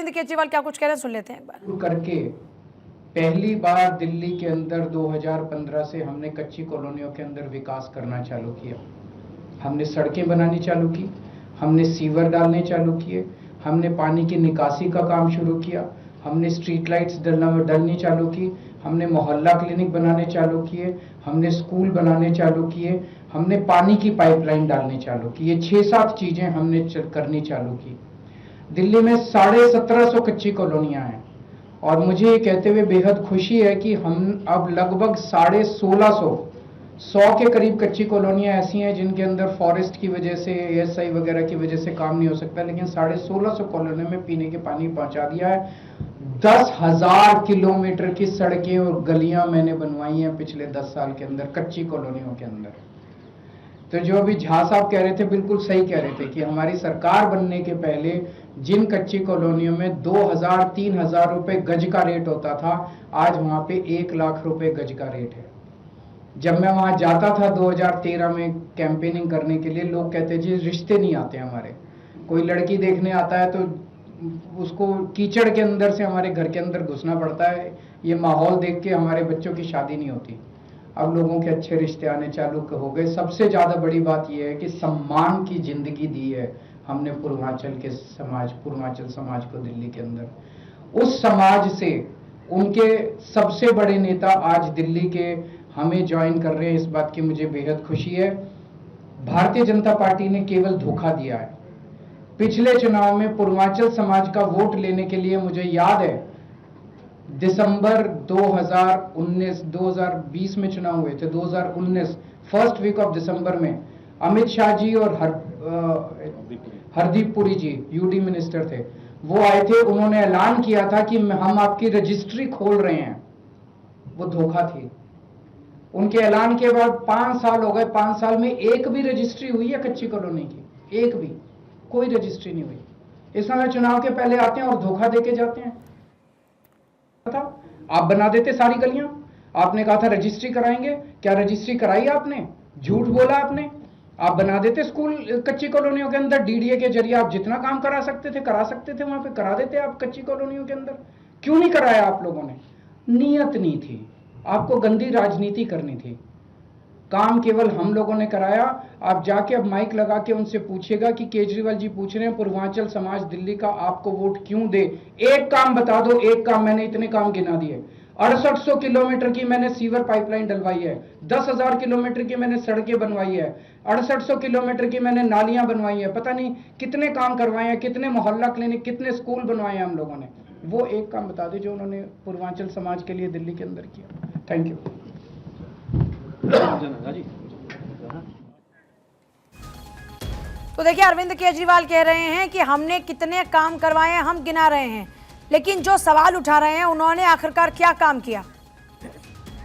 अरविंद केजरीवाल क्या कुछ कह रहे हैं, सुन लेते हैं एक बार। करके पहली बार दिल्ली के अंदर 2015 से हमने कच्ची कॉलोनियों के अंदर विकास करना चालू किया। हमने सड़कें बनानी चालू की, हमने सीवर डालने चालू किए, हमने पानी की निकासी का काम शुरू किया, हमने स्ट्रीट लाइट्स डालनी चालू की, हमने मोहल्ला क्लिनिक बनाने चालू किए, हमने स्कूल बनाने चालू किए, हमने पानी की पाइपलाइन डालने चालू की। ये 6-7 चीजें हमने करनी चालू की। दिल्ली में 1750 कच्ची कॉलोनियां हैं और मुझे ये कहते हुए बेहद खुशी है कि हम अब लगभग 150 के करीब कच्ची कॉलोनियां ऐसी हैं जिनके अंदर फॉरेस्ट की वजह से, एएसआई वगैरह की वजह से काम नहीं हो सकता, लेकिन 1650 कॉलोनियों में पीने के पानी पहुंचा दिया है। 10,000 किलोमीटर की सड़कें और गलियां मैंने बनवाई हैं पिछले 10 साल के अंदर कच्ची कॉलोनियों के अंदर। तो जो अभी झा साहब कह रहे थे बिल्कुल सही कह रहे थे कि हमारी सरकार बनने के पहले जिन कच्ची कॉलोनियों में 2,000-3,000 रुपए गज का रेट होता था, आज वहां पे 1 लाख रुपए गज का रेट है। जब मैं वहां जाता था 2013 में कैंपेनिंग करने के लिए, लोग कहते जी रिश्ते नहीं आते हमारे, कोई लड़की देखने आता है तो उसको कीचड़ के अंदर से हमारे घर के अंदर घुसना पड़ता है, ये माहौल देख के हमारे बच्चों की शादी नहीं होती। अब लोगों के अच्छे रिश्ते आने चालू हो गए। सबसे ज्यादा बड़ी बात यह है कि सम्मान की जिंदगी दी है हमने पूर्वांचल समाज को दिल्ली के अंदर। उस समाज से उनके सबसे बड़े नेता आज दिल्ली के हमें ज्वाइन कर रहे हैं, इस बात की मुझे बेहद खुशी है। भारतीय जनता पार्टी ने केवल धोखा दिया है। पिछले चुनाव में पूर्वांचल समाज का वोट लेने के लिए मुझे याद है दिसंबर 2020 में चुनाव हुए थे, 2019 फर्स्ट वीक ऑफ दिसंबर में अमित शाह जी और हरदीप पुरी जी यूडी मिनिस्टर थे, वो आए थे। उन्होंने ऐलान किया था कि हम आपकी रजिस्ट्री खोल रहे हैं। वो धोखा थी। उनके ऐलान के बाद 5 साल हो गए, 5 साल में एक भी रजिस्ट्री हुई है कच्ची कॉलोनी की? एक भी कोई रजिस्ट्री नहीं हुई। इस समय चुनाव के पहले आते हैं और धोखा देके जाते हैं। आप बना देते सारी गलियां, आपने कहा था रजिस्ट्री कराएंगे, क्या रजिस्ट्री कराई आपने? झूठ बोला आपने। आप बना देते स्कूल कच्ची कॉलोनियों के अंदर, डीडीए के जरिए आप जितना काम करा सकते थे वहां पे करा देते आप कच्ची कॉलोनियों के अंदर। क्यों नहीं कराया आप लोगों ने? नीयत नहीं थी, आपको गंदी राजनीति करनी थी। काम केवल हम लोगों ने कराया। आप जाके अब माइक लगा के उनसे पूछिएगा कि केजरीवाल जी पूछ रहे हैं पूर्वांचल समाज दिल्ली का आपको वोट क्यों दे। एक काम बता दो, एक काम। मैंने इतने काम गिना दिए। 6800 किलोमीटर की मैंने सीवर पाइपलाइन डलवाई है, 10,000 किलोमीटर की मैंने सड़कें बनवाई है, 6800 किलोमीटर की मैंने नालियां बनवाई है, पता नहीं कितने काम करवाए हैं, कितने मोहल्ला क्लिनिक, कितने स्कूल बनवाए हैं हम लोगों ने। वो एक काम बता दे जो उन्होंने पूर्वांचल समाज के लिए दिल्ली के अंदर किया। Thank you. तो देखिए, अरविंद केजरीवाल कह रहे हैं कि हमने कितने काम करवाए हैं हम गिना रहे हैं, लेकिन जो सवाल उठा रहे हैं उन्होंने आखिरकार क्या काम किया।